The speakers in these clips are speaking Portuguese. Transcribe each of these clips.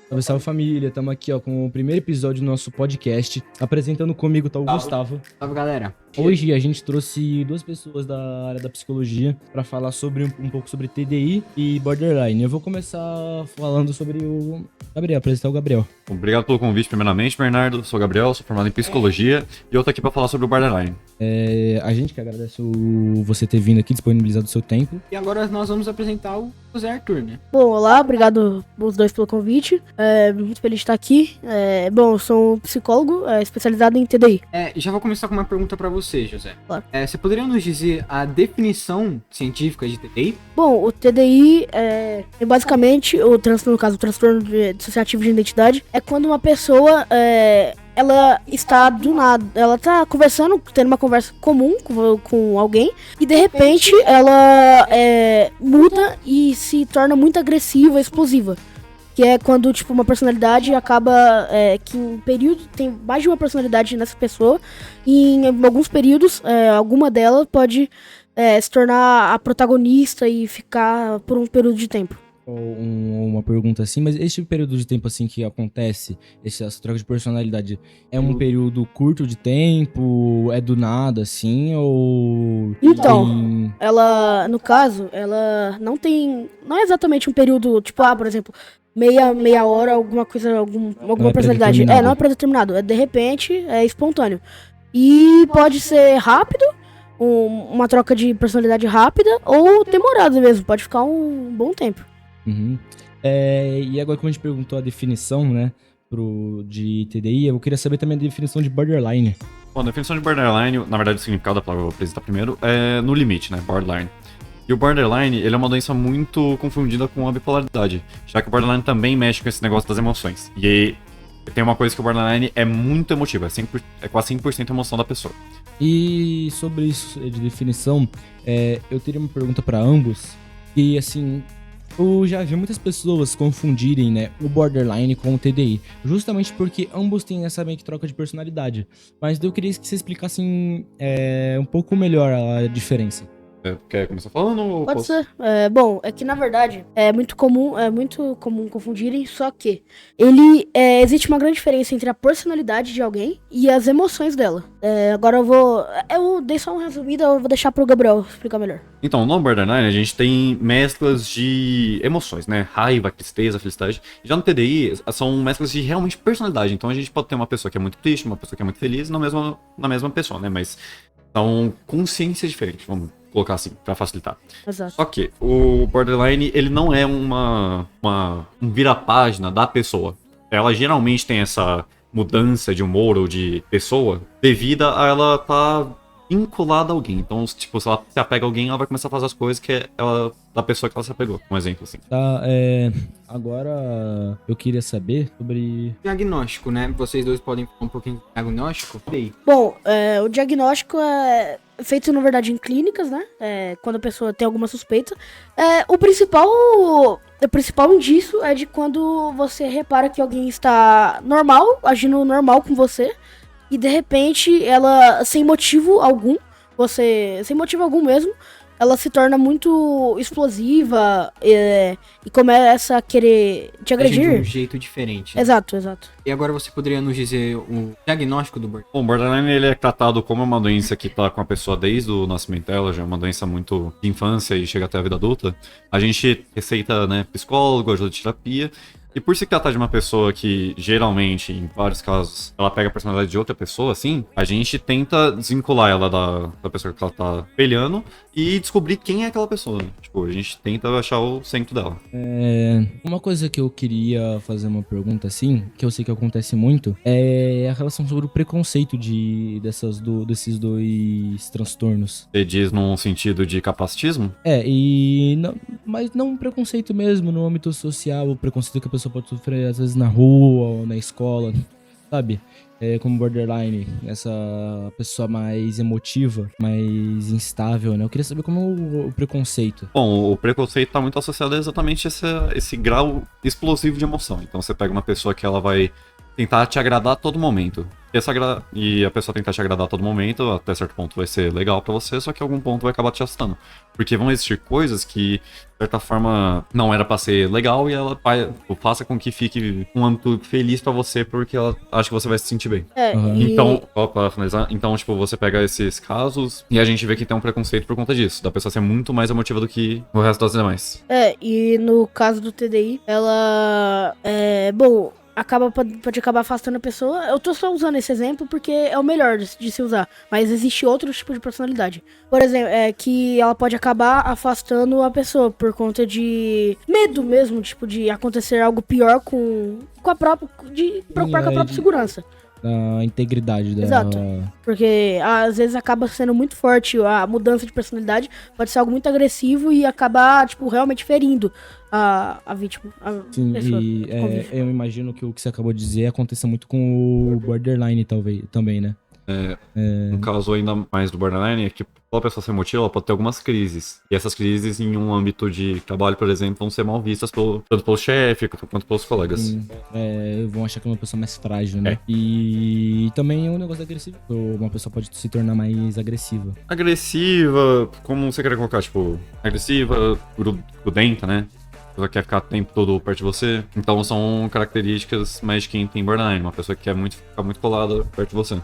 Salve, salve família, estamos aqui com o primeiro episódio do nosso podcast. Apresentando comigo tá o Gustavo. Salve galera. Hoje a gente trouxe duas pessoas da área da psicologia para falar sobre um pouco sobre TDI e borderline. Eu vou começar falando sobre o Gabriel, apresentar o Gabriel. Obrigado pelo convite, primeiramente, Bernardo. Sou o Gabriel, sou formado em psicologia e eu tô aqui para falar sobre o borderline. A gente que agradece você ter vindo aqui, disponibilizado o seu tempo. E agora nós vamos apresentar o José Arthur, né? Bom, olá, obrigado os dois pelo convite. Muito feliz de estar aqui. Bom, eu sou um psicólogo especializado em TDI. Já vou começar com uma pergunta para você, José. Claro. Você poderia nos dizer a definição científica de TDI? Bom, o TDI é basicamente o transtorno dissociativo de identidade. É quando uma pessoa ela está do nada, ela tá conversando, tendo uma conversa comum com alguém, e de repente ela muda e se torna muito agressiva, explosiva. Que é quando, tipo, uma personalidade acaba, que em um período tem mais de uma personalidade nessa pessoa, e em alguns períodos, alguma delas pode se tornar a protagonista e ficar por um período de tempo. Uma pergunta assim, mas esse período de tempo assim que acontece, essa troca de personalidade, é um período curto de tempo? É do nada assim? Ou... Então, ela, no caso, ela não é exatamente um período, tipo, por exemplo, meia hora, alguma coisa, alguma personalidade. Não é pré-determinado, de repente, é espontâneo. E pode ser rápido, uma troca de personalidade rápida, ou demorado mesmo, pode ficar um bom tempo. Uhum. E agora, como a gente perguntou a definição, né, de TDI, eu queria saber também a definição de borderline. Bom, a definição de borderline, na verdade o significado da palavra eu vou apresentar primeiro, é no limite, né, borderline. E o borderline, ele é uma doença muito confundida com a bipolaridade, já que o borderline também mexe com esse negócio das emoções. E aí, tem uma coisa que o borderline é muito emotivo, é quase 100% emoção da pessoa. E sobre isso de definição, eu teria uma pergunta para ambos, e assim... Eu já vi muitas pessoas confundirem, né, o borderline com o TDI, justamente porque ambos têm essa meio que troca de personalidade. Mas eu queria que você explicasse um pouco melhor a diferença. Quer começar falando? Ou Pode ser. Bom, é que na verdade é muito comum confundirem, só que existe uma grande diferença entre a personalidade de alguém e as emoções dela. Agora eu dei só um resumido, eu vou deixar pro Gabriel explicar melhor. Então, no borderline a gente tem mesclas de emoções, né? Raiva, tristeza, felicidade. Já no TDI são mesclas de realmente personalidade. Então a gente pode ter uma pessoa que é muito triste, uma pessoa que é muito feliz na mesma pessoa, né? Mas são consciências diferentes, vamos colocar assim, pra facilitar. Exato. Só que o borderline, ele não é um vira-página da pessoa. Ela geralmente tem essa mudança de humor ou de pessoa devido a ela tá vinculada a alguém. Então, tipo, se ela se apega a alguém, ela vai começar a fazer as coisas da pessoa que ela se apegou. Um exemplo, assim. Tá, agora eu queria saber sobre... Diagnóstico, né? Vocês dois podem falar um pouquinho de diagnóstico? Bom, o diagnóstico é feito, na verdade, em clínicas, né? Quando a pessoa tem alguma suspeita. O principal indício é de quando você repara que alguém está normal, agindo normal com você, e de repente ela, sem motivo algum mesmo, ela se torna muito explosiva e começa a querer te agredir. De um jeito diferente. Né? Exato. E agora você poderia nos dizer o diagnóstico do borderline? Bom, o borderline ele é tratado como uma doença que tá com a pessoa desde o nascimento dela, já é uma doença muito de infância e chega até a vida adulta. A gente receita, né, psicólogo, ajuda de terapia. E por se tratar de uma pessoa que, geralmente, em vários casos, ela pega a personalidade de outra pessoa, assim, a gente tenta desvincular ela da pessoa que ela tá espelhando e descobrir quem é aquela pessoa, né? Tipo, a gente tenta achar o centro dela. Uma coisa que eu queria fazer uma pergunta, assim, que eu sei que acontece muito, é a relação sobre o preconceito desses dois transtornos. Você diz num sentido de capacitismo? Mas não um preconceito mesmo no âmbito social, o preconceito que a pessoa pode sofrer às vezes na rua ou na escola, sabe? Como borderline, essa pessoa mais emotiva, mais instável, né? Eu queria saber como o preconceito. Bom, o preconceito tá muito associado a exatamente esse grau explosivo de emoção. Então você pega uma pessoa que ela vai tentar te agradar a todo momento. E a pessoa tentar te agradar a todo momento, até certo ponto vai ser legal pra você, só que em algum ponto vai acabar te assustando. Porque vão existir coisas que, de certa forma, não era pra ser legal e ela faça com que fique um âmbito feliz pra você, porque ela acha que você vai se sentir bem. Então, pra finalizar, então, tipo, você pega esses casos e a gente vê que tem um preconceito por conta disso, da pessoa ser muito mais emotiva do que o resto das demais. E no caso do TDI, ela bom, pode acabar afastando a pessoa. Eu tô só usando esse exemplo porque é o melhor de se usar, mas existe outro tipo de personalidade. Por exemplo, que ela pode acabar afastando a pessoa por conta de medo mesmo, tipo, de acontecer algo pior com a própria, de preocupar com a própria segurança. Da integridade da... Exato. Porque às vezes acaba sendo muito forte a mudança de personalidade, pode ser algo muito agressivo e acabar, tipo, realmente ferindo a vítima, a Sim, pessoa. e eu imagino que o que você acabou de dizer aconteça muito com o borderline, talvez, também, né? Um caso ainda mais do borderline é que a pessoa ser emotiva, ela pode ter algumas crises. E essas crises, em um âmbito de trabalho, por exemplo, vão ser mal vistas tanto pelo chefe quanto pelos colegas. Vão achar que é uma pessoa mais frágil, né? E também é um negócio agressivo. Uma pessoa pode se tornar mais agressiva. Agressiva, como você quer colocar, tipo, agressiva, grudenta, né? A pessoa quer ficar o tempo todo perto de você. Então são características mais de quem tem borderline, uma pessoa que quer ficar muito colada perto de você.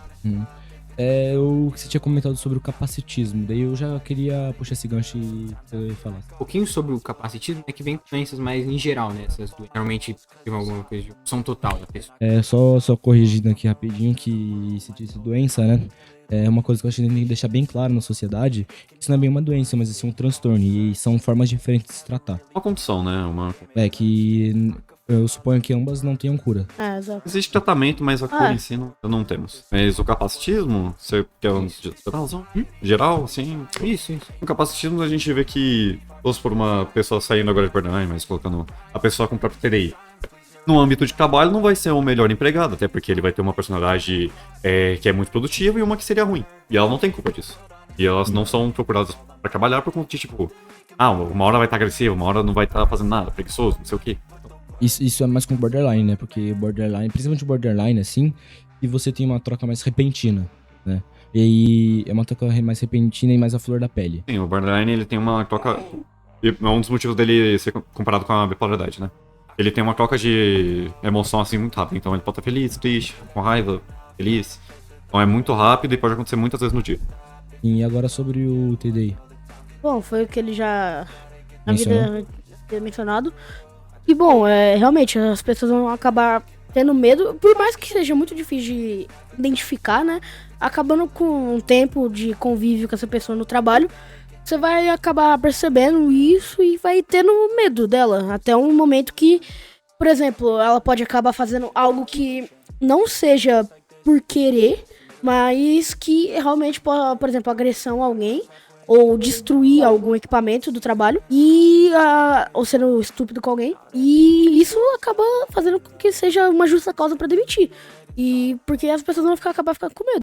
O que você tinha comentado sobre o capacitismo, daí eu já queria puxar esse gancho e você falasse. Um pouquinho sobre o capacitismo é que vem doenças mais em geral, né? Essas doenças. Geralmente tem alguma coisa de opção total da pessoa. Só corrigindo aqui rapidinho que se disse doença, né? É uma coisa que eu acho que tem que deixar bem claro na sociedade, que isso não é bem uma doença, mas assim um transtorno, e são formas diferentes de se tratar. Uma condição, né? Que eu suponho que ambas não tenham cura. Exato. Existe tratamento, mas a cura em si não temos. Mas o capacitismo, você quer um geral, assim? Isso. No capacitismo a gente vê que, vamos por uma pessoa saindo agora de borderline, mas colocando a pessoa com o próprio TDI. No âmbito de trabalho não vai ser o melhor empregado, até porque ele vai ter uma personalidade que é muito produtiva e uma que seria ruim. E ela não tem culpa disso. E elas não são procuradas pra trabalhar por conta de, tipo, uma hora vai estar agressiva, uma hora não vai estar fazendo nada, preguiçoso, não sei o quê. Isso é mais com borderline, né? Porque borderline, principalmente borderline, assim, e você tem uma troca mais repentina, né? E aí é uma troca mais repentina e mais à flor da pele. Sim, o borderline ele tem uma troca. É um dos motivos dele ser comparado com a bipolaridade, né? Ele tem uma troca de emoção assim muito rápida. Então ele pode estar feliz, triste, com raiva, feliz. Então é muito rápido e pode acontecer muitas vezes no dia. E agora sobre o TDI. Bom, foi o que ele já na vida tinha mencionado. E bom, realmente as pessoas vão acabar tendo medo, por mais que seja muito difícil de identificar, né? Acabando com um tempo de convívio com essa pessoa no trabalho, você vai acabar percebendo isso e vai tendo medo dela. Até um momento que, por exemplo, ela pode acabar fazendo algo que não seja por querer, mas que realmente, por exemplo, agressão a alguém, ou destruir algum equipamento do trabalho, ou sendo estúpido com alguém, e isso acaba fazendo com que seja uma justa causa pra demitir. E porque as pessoas vão acabar ficando com medo.